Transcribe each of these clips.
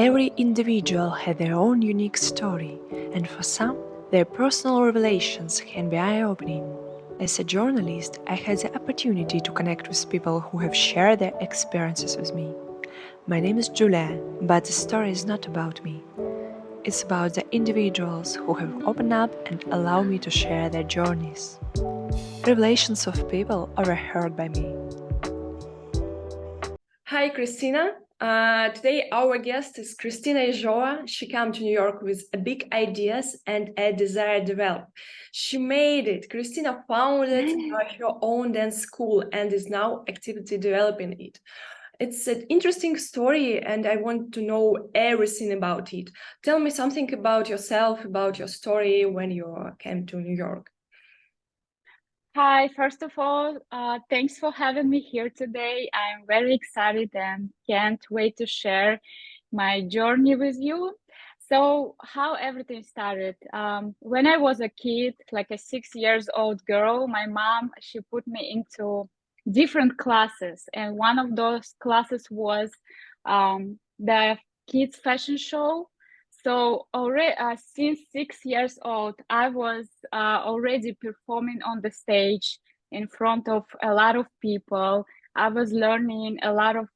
Every individual has their own unique story, and for some, their personal revelations can be eye-opening. As a journalist, I had the opportunity to connect with people who have shared their experiences with me. My name is Julia, but the story is not about me. It's about the individuals who have opened up and allowed me to share their journeys. Revelations of people overheard by me. Hi, Kristina. Today our guest is Kristina Ezhova. She came to New York with big ideas and a desire to develop. She made it. Kristina founded her own dance school and is now actively developing it. It's an interesting story and I want to know everything about it. Tell me something about yourself, about your story when you came to New York. Hi, first of all, thanks for having me here today. I'm very excited and can't wait to share my journey with you. So, how everything started. When I was a kid, like a 6 years old girl, my mom, she put me into different classes. And one of those classes was the kids fashion show. So already since 6 years old, I was already performing on the stage in front of a lot of people. I was learning a lot of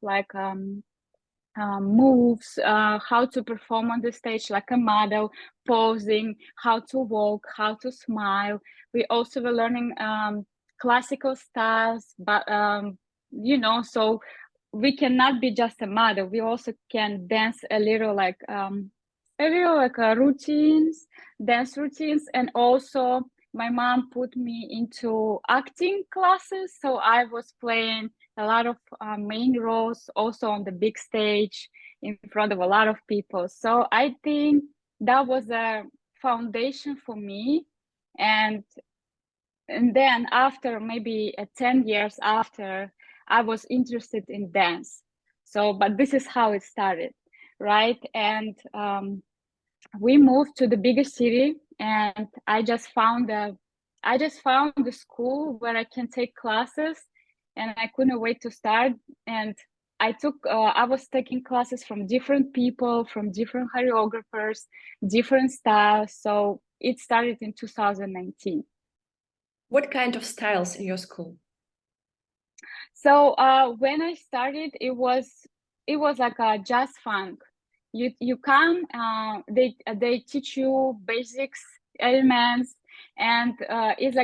moves, how to perform on the stage like a model, posing, how to walk, how to smile. We also were learning classical styles, but so we cannot be just a model. We also can dance a little routines, dance routines, and also my mom put me into acting classes. So I was playing a lot of main roles also on the big stage in front of a lot of people. So I think that was a foundation for me. And then after maybe 10 years after, I was interested in dance. So, but this is how it started, right? And we moved to the bigger city, and I just found the school where I can take classes, and I couldn't wait to start. And I was taking classes from different people, from different choreographers, different styles. So it started in 2019. What kind of styles in your school? So when I started, it was like a jazz funk. You come, they teach you basics, elements, and it's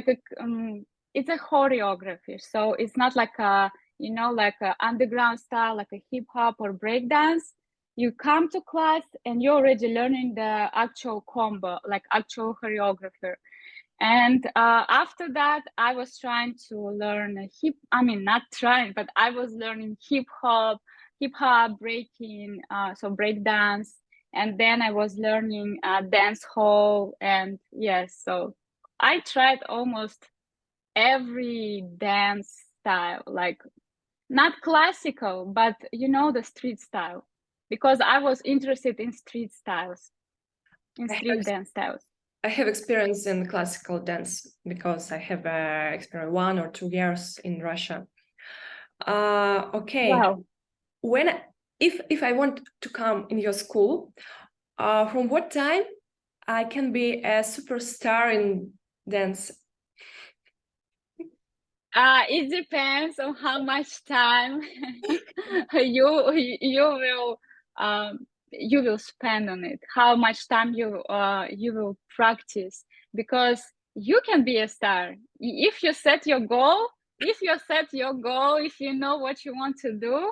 a choreography. So it's not like a like a underground style, like a hip hop or break dance. You come to class and you're already learning the actual combo, like actual choreographer. And after that, I was trying to learn not trying, but I was learning hip hop, breaking, so break dance. And then I was learning dance hall. And yes, so I tried almost every dance style, like not classical, but the street style, because I was interested in street styles, in street dance styles. I have experience in classical dance because I have experienced 1 or 2 years in Russia. Okay. Wow. If I want to come in your school, from what time I can be a superstar in dance? It depends on how much time you will spend on it, how much time you will practice, because you can be a star if you set your goal. If you know what you want to do,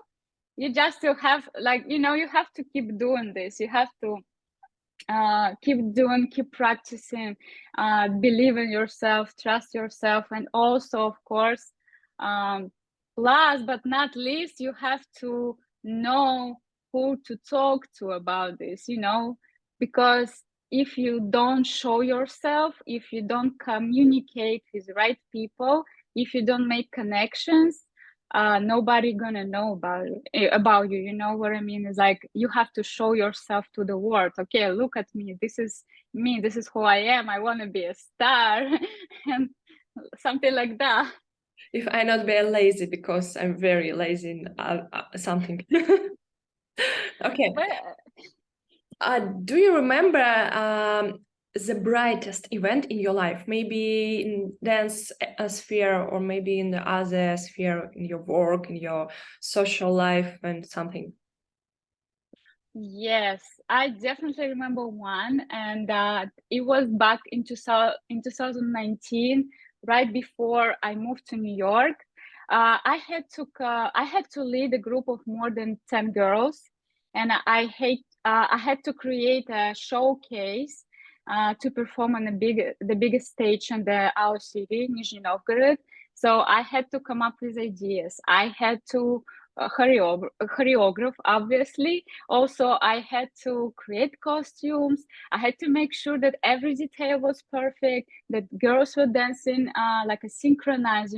you just still have you have to keep doing this. You have to keep practicing, believe in yourself, trust yourself, and also, of course, last but not least, you have to know who to talk to about this, because if you don't show yourself, if you don't communicate with the right people, if you don't make connections, nobody gonna know about you. You know what I mean? It's like you have to show yourself to the world. Okay, look at me. This is me. This is who I am. I want to be a star, and something like that. If I not be lazy, because I'm very lazy in something. Okay. Do you remember the brightest event in your life? Maybe in dance sphere, or maybe in the other sphere, in your work, in your social life, and something. Yes, I definitely remember one, and it was back in 2019, right before I moved to New York. I had to lead a group of more than 10 girls, and I had to create a showcase to perform on the biggest stage in our city, Nizhny Novgorod. So I had to come up with ideas. I had to choreograph, obviously. Also, I had to create costumes. I had to make sure that every detail was perfect, that girls were dancing like a synchronized,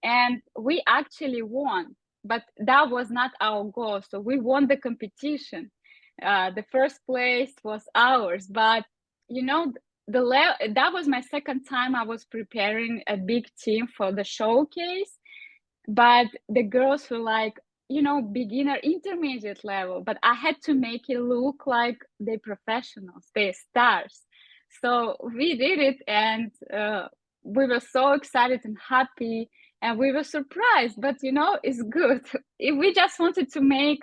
and we actually won. But that was not our goal. So we won the competition. The first place was ours. But, that was my second time I was preparing a big team for the showcase, but the girls were like, beginner intermediate level, but I had to make it look like they professionals, they stars. So we did it, and we were so excited and happy, and we were surprised, but it's good. We just wanted to make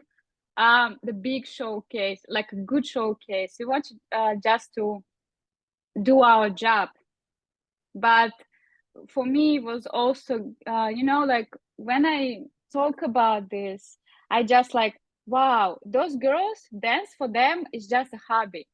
the big showcase, like a good showcase. We wanted just to do our job. But for me, it was also, like when I talk about this, I just like, wow, those girls, dance for them is just a hobby,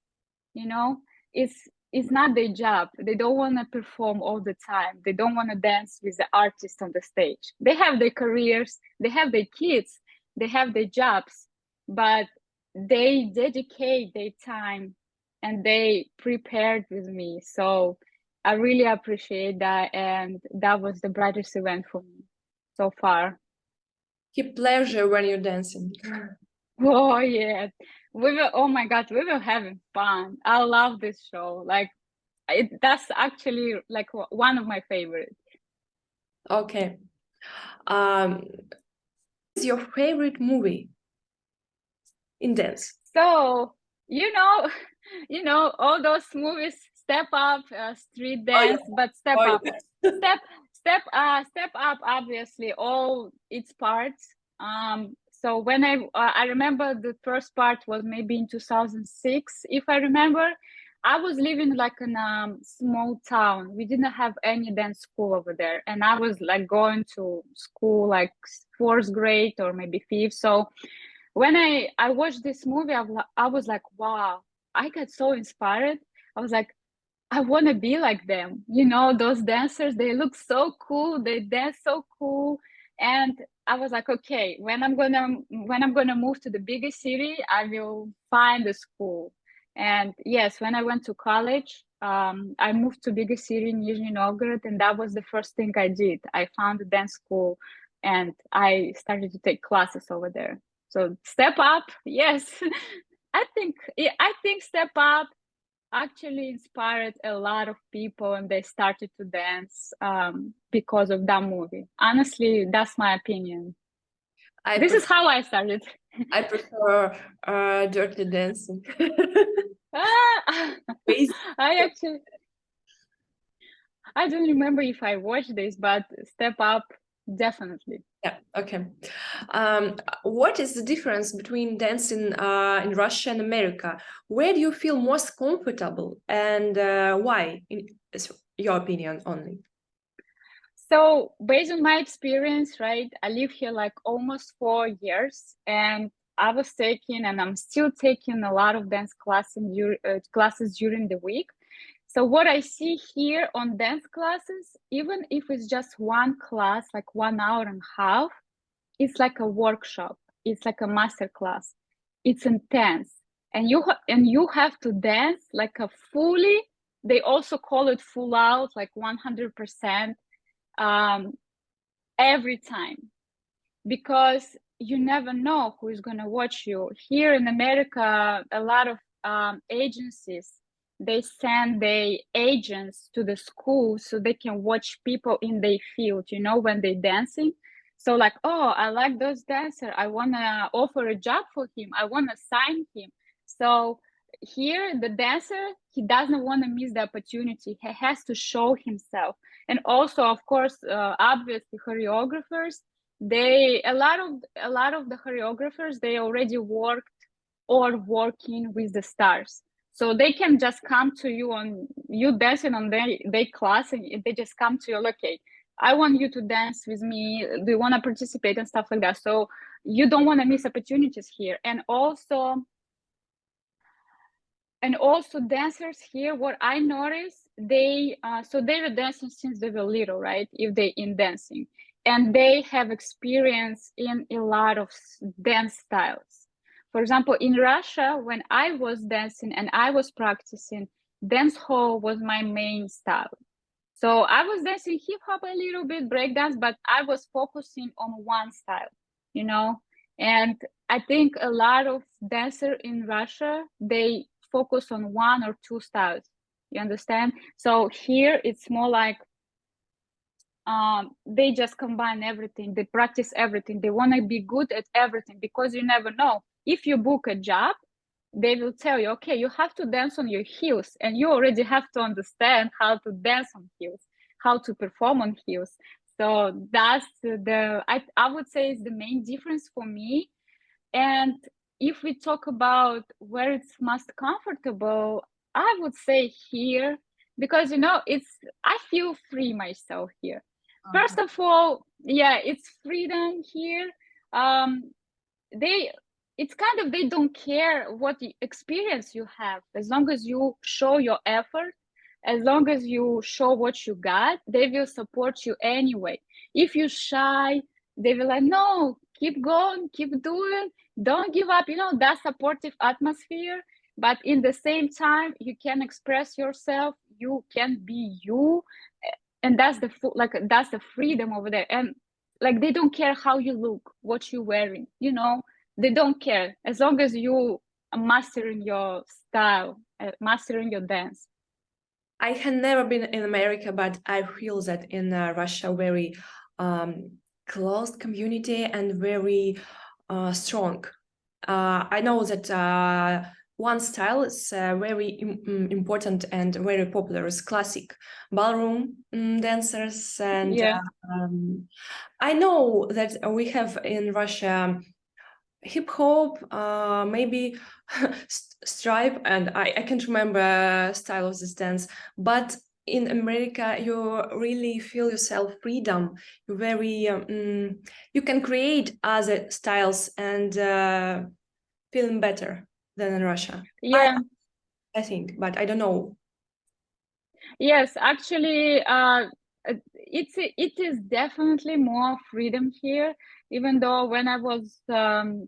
you know, it's not their job. They don't want to perform all the time. They don't want to dance with the artist on the stage. They have their careers, they have their kids, they have their jobs, but they dedicate their time and they prepared with me. So I really appreciate that, and that was the brightest event for me so far. Keep pleasure when you're dancing. Oh yeah, oh my God, we were having fun. I love this show. Like that's actually like one of my favorites. Okay. What's your favorite movie in dance? So all those movies, Step Up, Street Dance, but Step Up, Step Up, obviously all its parts. So when I remember the first part was maybe in 2006, if I remember. I was living like in a small town. We didn't have any dance school over there, and I was like going to school like fourth grade or maybe fifth. So when I watched this movie, I was like, wow, I got so inspired. I was like, I want to be like them. Those dancers, they look so cool. They dance so cool. And I was like, okay, when I'm gonna move to the bigger city, I will find a school. And yes, when I went to college, I moved to bigger city in Nizhny Novgorod, and that was the first thing I did. I found a dance school, and I started to take classes over there. So Step Up, yes. I think Step Up actually inspired a lot of people, and they started to dance because of that movie. Honestly, that's my opinion. This is how I started. I prefer dirty dancing. I don't remember if I watched this, but Step Up, definitely. Yeah, okay. What is the difference between dancing in Russia and America? Where do you feel most comfortable, and why, in your opinion only? So based on my experience, right, I live here like almost 4 years, and I was taking, and I'm still taking a lot of dance classes during the week. So what I see here on dance classes, even if it's just one class, like 1 hour and a half, it's like a workshop. It's like a master class. It's intense, and you have to dance like a fully. They also call it full out, like 100%, every time, because you never know who is going to watch you. Here in America, a lot of agencies, they send their agents to the school so they can watch people in their field, when they're dancing. So like, oh, I like those dancer, I want to offer a job for him, I want to sign him. So here, the dancer, he doesn't want to miss the opportunity. He has to show himself. And also, of course, obviously, choreographers, a lot of the choreographers, they already worked or working with the stars. So they can just come to you on you dancing on their class, and they just come to you, okay, I want you to dance with me. Do you want to participate and stuff like that? So you don't want to miss opportunities here. And also dancers here, what I noticed, they were dancing since they were little, right? If they in dancing, and they have experience in a lot of dance styles. For example, in Russia, when I was dancing and I was practicing, dance hall was my main style. So I was dancing hip hop a little bit, breakdance, but I was focusing on one style, you know. And I think a lot of dancers in Russia, they focus on one or two styles. You understand? So here it's more like they just combine everything. They practice everything. They want to be good at everything, because you never know. If you book a job, they will tell you, okay, you have to dance on your heels, and you already have to understand how to dance on heels, how to perform on heels. So that's I would say is the main difference for me. And if we talk about where it's most comfortable, I would say here, because I feel free myself here. First of all, yeah, it's freedom here. It's kind of, they don't care what experience you have, as long as you show your effort, as long as you show what you got, they will support you anyway. If you're shy, they will like, no, keep going, keep doing, don't give up, that supportive atmosphere. But in the same time, you can express yourself, you can be you, and that's the freedom over there. And like, they don't care how you look, what you're wearing, they don't care, as long as you are mastering your style, mastering your dance. I had never been in America, but I feel that in Russia, very closed community and very strong. I know that one style is very important and very popular is classic ballroom dancers. And Yeah. I know that we have in Russia hip hop, maybe stripe, and I can't remember style of this dance, but in America you really feel yourself freedom. You very you can create other styles and feeling better than in Russia. Yeah. I think, but I don't know. Yes, actually, it is definitely more freedom here. Even though when I was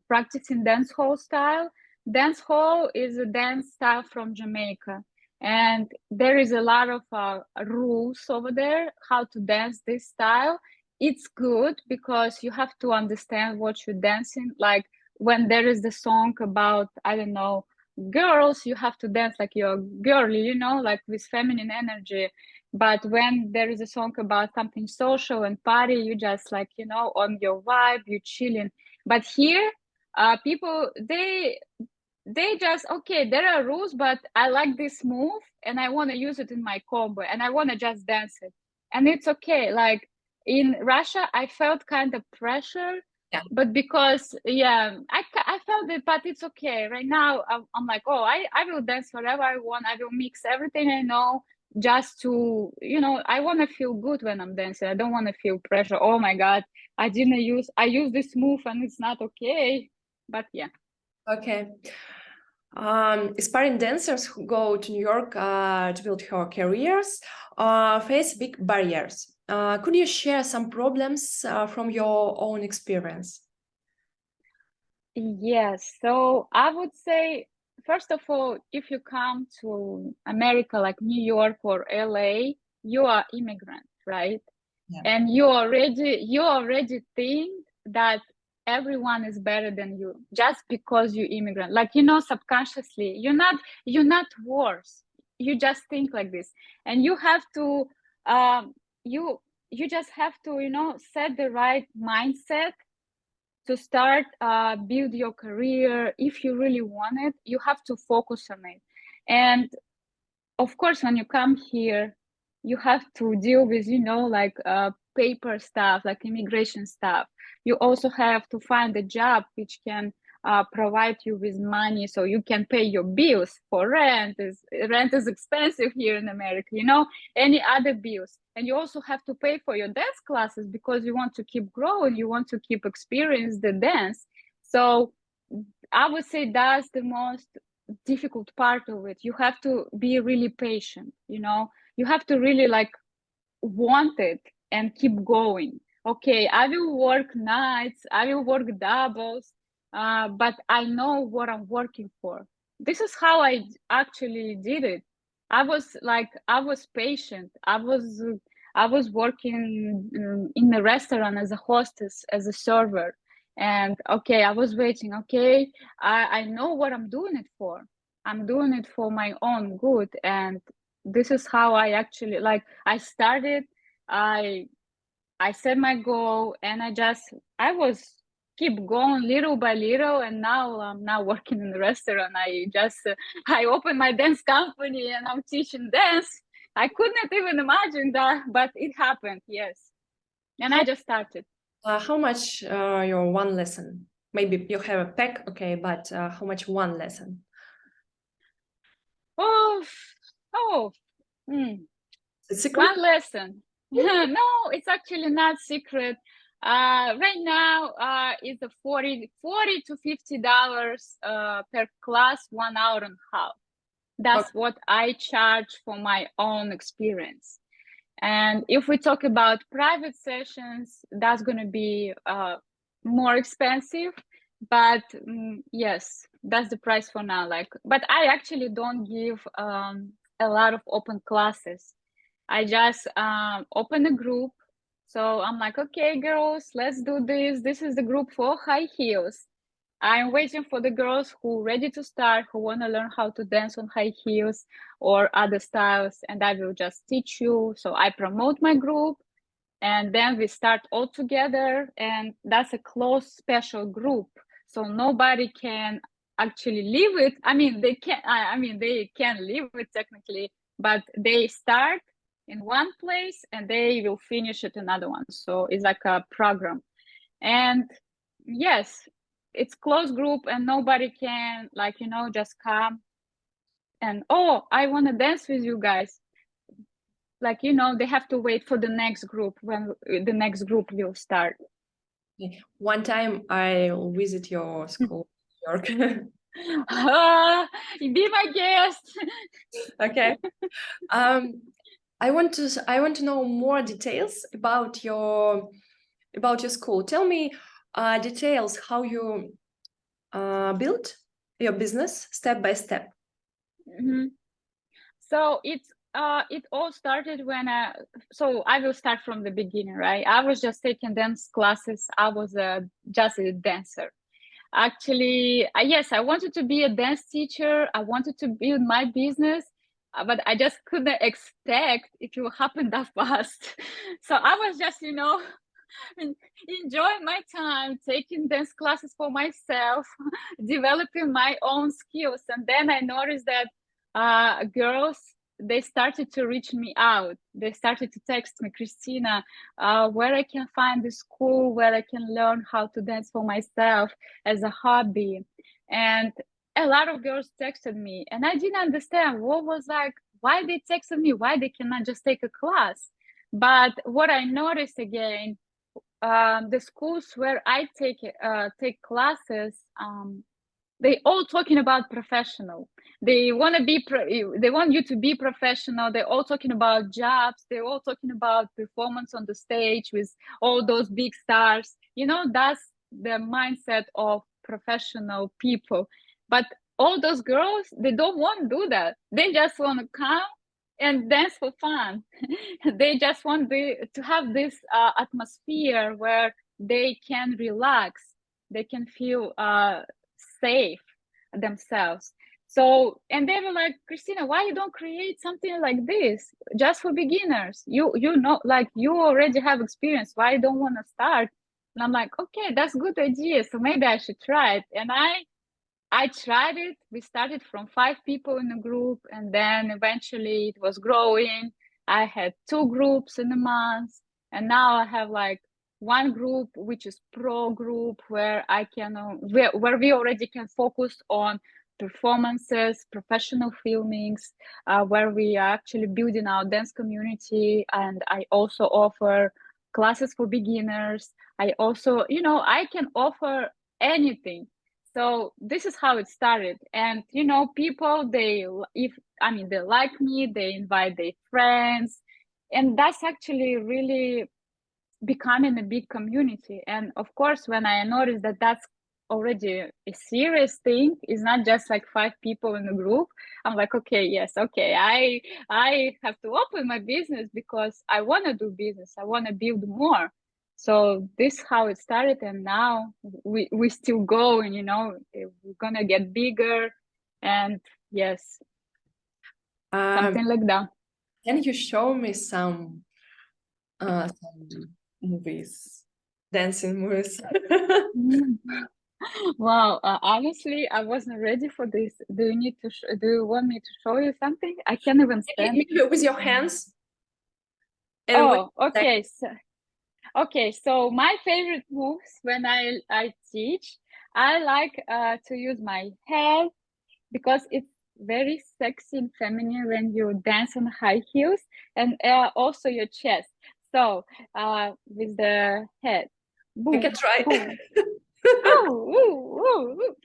practicing dancehall style, dancehall is a dance style from Jamaica, and there is a lot of rules over there how to dance this style. It's good because you have to understand what you're dancing. Like when there is the song about, I don't know, girls, you have to dance like you're girly, like with feminine energy. But when there is a song about something social and party, you just like, on your vibe, you chilling. But here, people, they just, okay, there are rules, but I like this move and I want to use it in my combo and I want to just dance it. And it's okay. Like in Russia, I felt kind of pressure. Yeah. But because, I felt it, but it's okay. Right now, I'm like, oh, I will dance whatever I want. I will mix everything I know just to, I want to feel good when I'm dancing. I don't want to feel pressure. Oh my God, I used this move and it's not okay. But yeah. Okay. Aspiring dancers who go to New York to build her careers face big barriers. Could you share some problems from your own experience? Yes. So I would say, first of all, if you come to America, like New York or LA, you are immigrant, right? Yeah. And you already think that everyone is better than you just because you immigrant. Like, subconsciously, you're not worse. You just think like this. And you have to you just have to, set the right mindset to start build your career. If you really want it, you have to focus on it. And of course, when you come here, you have to deal with, like paper stuff, like immigration stuff. You also have to find a job which can provide you with money so you can pay your bills for rent. Rent is expensive here in America, any other bills. And you also have to pay for your dance classes because you want to keep growing, you want to keep experience the dance. So I would say that's the most difficult part of it. You have to be really patient, you have to really like want it and keep going. Okay, I will work nights, I will work doubles, but I know what I'm working for. This is how I actually did it. I was patient. I was working in a restaurant as a hostess, as a server. And okay, I was waiting. Okay, I know what I'm doing it for. I'm doing it for my own good. And this is how I actually I started. I set my goal, and I was keep going little by little, and now I'm now working in the restaurant. I opened my dance company and I'm teaching dance. I couldn't even imagine that, but it happened. Yes. And I just started. How much your one lesson? Maybe you have a pack, okay, but how much one lesson? Secret? One lesson. No, it's actually not secret. Right now, it's a $40 to $50 per class, 1 hour and a half. That's what I charge for my own experience. And if we talk about private sessions, that's going to be more expensive. But yes, that's the price for now. But I actually don't give a lot of open classes. I just open a group. So I'm like, okay, girls, let's do this. This is the group for high heels. I'm waiting for the girls who are ready to start, who want to learn how to dance on high heels or other styles, and I will just teach you. So I promote my group, and then we start all together, and that's a close special group. So nobody can actually leave it. I mean, they can leave it technically, but they start in one place and they will finish at another one. So it's like a program. And yes, it's closed group and nobody can just come and I want to dance with you guys. They have to wait for the next group when the next group will start. One time I'll visit your school in New York. Be my guest. Okay. I want to know more details about your school. Tell me details how you built your business step by step. Mm-hmm. So it all started when so I will start from the beginning, right? I was just taking dance classes. I was just a dancer. Actually, yes, I wanted to be a dance teacher. I wanted to build my business, but I just couldn't expect it will happen that fast. So I was just, enjoying my time, taking dance classes for myself, developing my own skills. And then I noticed that girls, they started to reach me out. They started to text me, Kristina, where I can find the school, where I can learn how to dance for myself as a hobby. And a lot of girls texted me, and I didn't understand why they texted me, why they cannot just take a class. But what I noticed again, the schools where I take classes, they all talking about professional. They want you to be professional. They're all talking about jobs. They're all talking about performance on the stage with all those big stars. That's the mindset of professional people. But all those girls, they don't want to do that. They just want to come and dance for fun. They just want to have this atmosphere where they can relax. They can feel safe themselves. So, and they were like, Kristina, why you don't create something like this just for beginners? You already have experience. Why you don't want to start? And I'm like, okay, that's a good idea. So maybe I should try it. And I tried it. We started from 5 people in a group, and then eventually it was growing. I had 2 groups in a month, and now I have like one group, which is pro group, where I can where we already can focus on performances, professional filmings, where we are actually building our dance community. And I also offer classes for beginners. I also, I can offer anything. So this is how it started. And people, they like me, they invite their friends, and that's actually really becoming a big community. And of course, when I noticed that that's already a serious thing, it's not just like 5 people in a group, I'm like, okay, yes, okay, I have to open my business because I want to do business, I want to build more. So this is how it started, and now we still go, and we're gonna get bigger. And yes, something like that. Can you show me some movies, dancing movies? Wow, honestly, I wasn't ready for this. Do you want me to show you something? I can't even stand. Maybe with your hands. And Oh, okay. So my favorite moves when I teach, I like to use my head because it's very sexy and feminine when you dance on high heels, and also your chest. So with the head, you can boom, try. boom. Oh, ooh, ooh, ooh.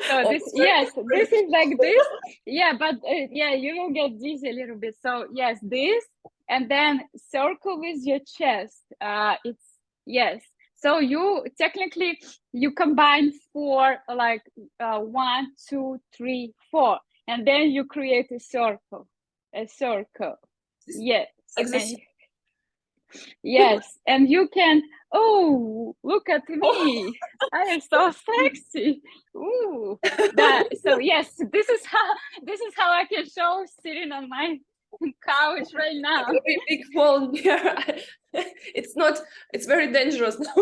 So Oh, this is like this. Yeah, but yeah, you will get dizzy a little bit. So yes, this, and then circle with your chest. It's yes. So you technically you combine 4, like 1, 2, 3, 4, and then you create a circle. A circle. Yes. like this. And yes, and you can, oh, look at me. I am so sexy. Ooh. So yes, this is how I can show sitting on my couch right now. Big fall here. It's very dangerous now.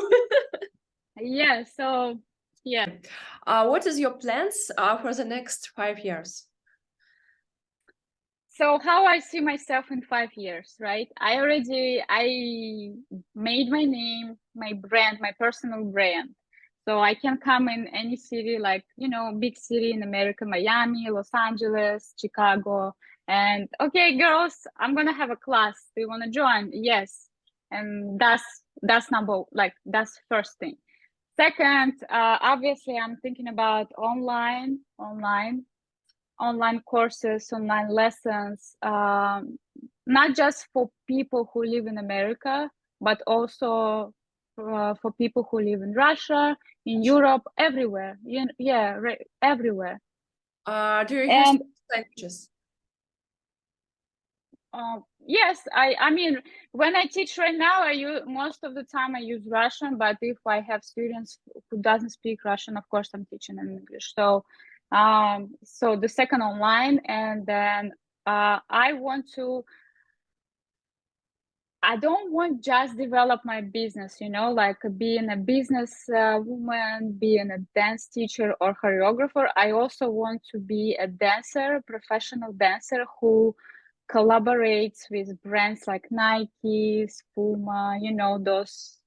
Yeah, so yeah. What is your plans for the next 5 years? So how I see myself in 5 years, right? I made my name, my brand, my personal brand. So I can come in any city, like, big city in America, Miami, Los Angeles, Chicago. And okay, girls, I'm going to have a class. Do you want to join? Yes. And that's that's first thing. Second, obviously I'm thinking about online courses, online lessons, not just for people who live in America, but also for people who live in Russia, in Europe, everywhere. Yeah, everywhere. Do you use And languages? yes, I mean, when I teach right now, most of the time I use Russian, but if I have students who doesn't speak Russian, of course I'm teaching in English. So so the second online, and then I don't want just develop my business, like being a business woman, being a dance teacher or choreographer. I also want to be a dancer, professional dancer who collaborates with brands like Nike, Puma, those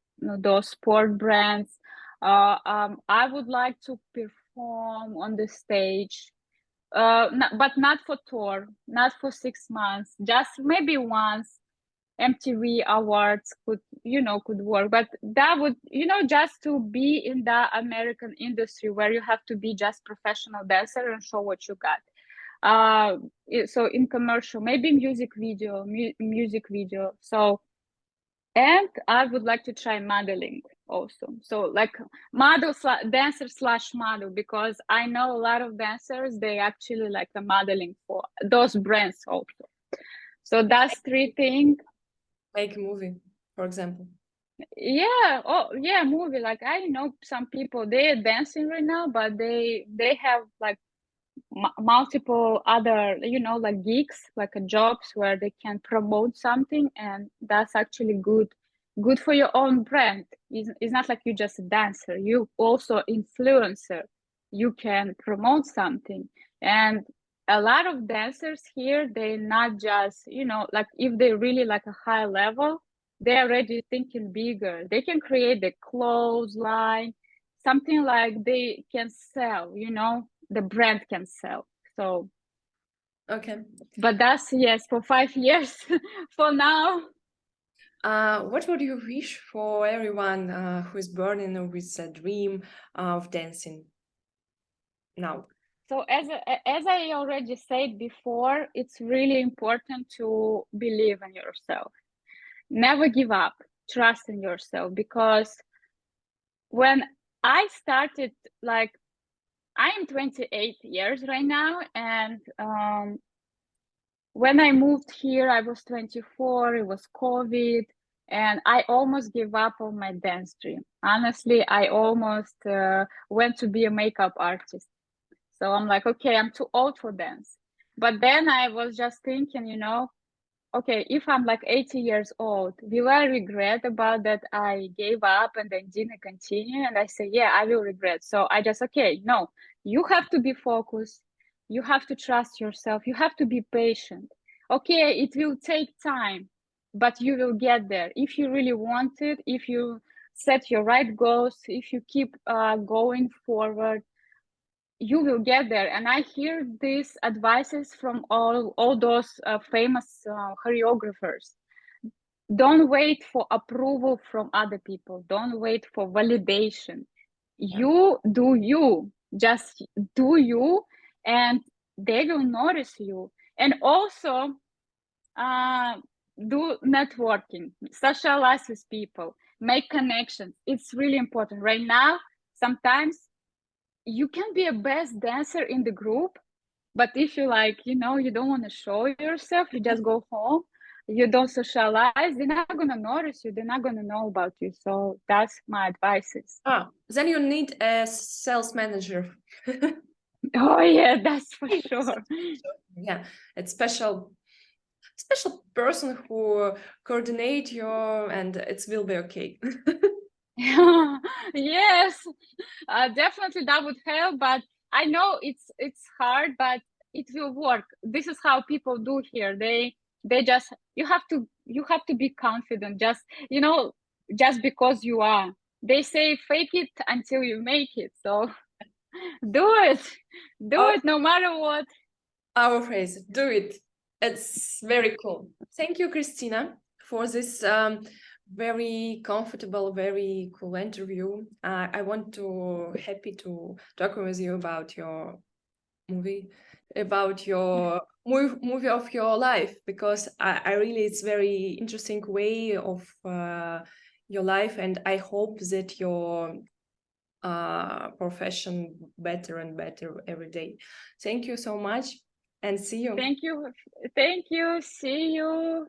sport brands. I would like to perform on the stage, but not for tour, not for 6 months, just maybe once. MTV awards could work, but that would, just to be in the American industry where you have to be just professional dancer and show what you got. So in commercial, maybe music video. So, and I would like to try modeling also. So like dancer / model, because I know a lot of dancers, they actually like a modeling for those brands also. So that's 3 things. Make a movie, for example. Yeah. Oh yeah, movie. Like I know some people, they are dancing right now, but they have like multiple other, like gigs, like jobs where they can promote something, and that's actually good good for your own brand. It's not like you're just a dancer, you also influencer. You can promote something. And a lot of dancers here, they're not just, you know, like if they really like a high level, they're already thinking bigger. They can create the clothes line, something like they can sell, you know, the brand can sell. So Okay. but that's, yes, for 5 years for now. What would you wish for everyone who is burning with a dream of dancing now? So as I already said before, it's really important to believe in yourself. Never give up. Trust in yourself, because when I started, like, I am 28 years right now, and when I moved here, I was 24. It was COVID, and I almost gave up on my dance dream. Honestly, I almost went to be a makeup artist. So I'm like, okay, I'm too old for dance. But then I was just thinking, you know, okay, if I'm like 80 years old, will I regret about that I gave up and then didn't continue? And I say, yeah, I will regret. So I just, okay, no, you have to be focused. You have to trust yourself. You have to be patient. Okay, it will take time, but you will get there. If you really want it, if you set your right goals, if you keep going forward, you will get there. And I hear these advices from all those famous choreographers. Don't wait for approval from other people. Don't wait for validation. Yeah. You do you. Just do you, and they will notice you. And also do networking, socialize with people, make connections. It's really important right now. Sometimes you can be a best dancer in the group, but if you, like, you know, you don't want to show yourself, you just go home, you don't socialize, they're not going to notice you, they're not going to know about you. So that's my advices. Then you need a sales manager. Oh yeah, that's for sure. Yeah, it's special person who coordinate your, and it will be okay. Yes, definitely that would help, but I know it's hard, but it will work. This is how people do here. They just, you have to be confident, just, you know, just because you are. They say fake it until you make it. So do it no matter what. Our phrase, do it. It's very cool. Thank you, Kristina, for this very comfortable, very cool interview. I want to happy to talk with you about your movie, about your movie of your life, because I really, it's very interesting way of your life, and I hope that your profession better and better every day. Thank you so much, and see you. Thank you. See you.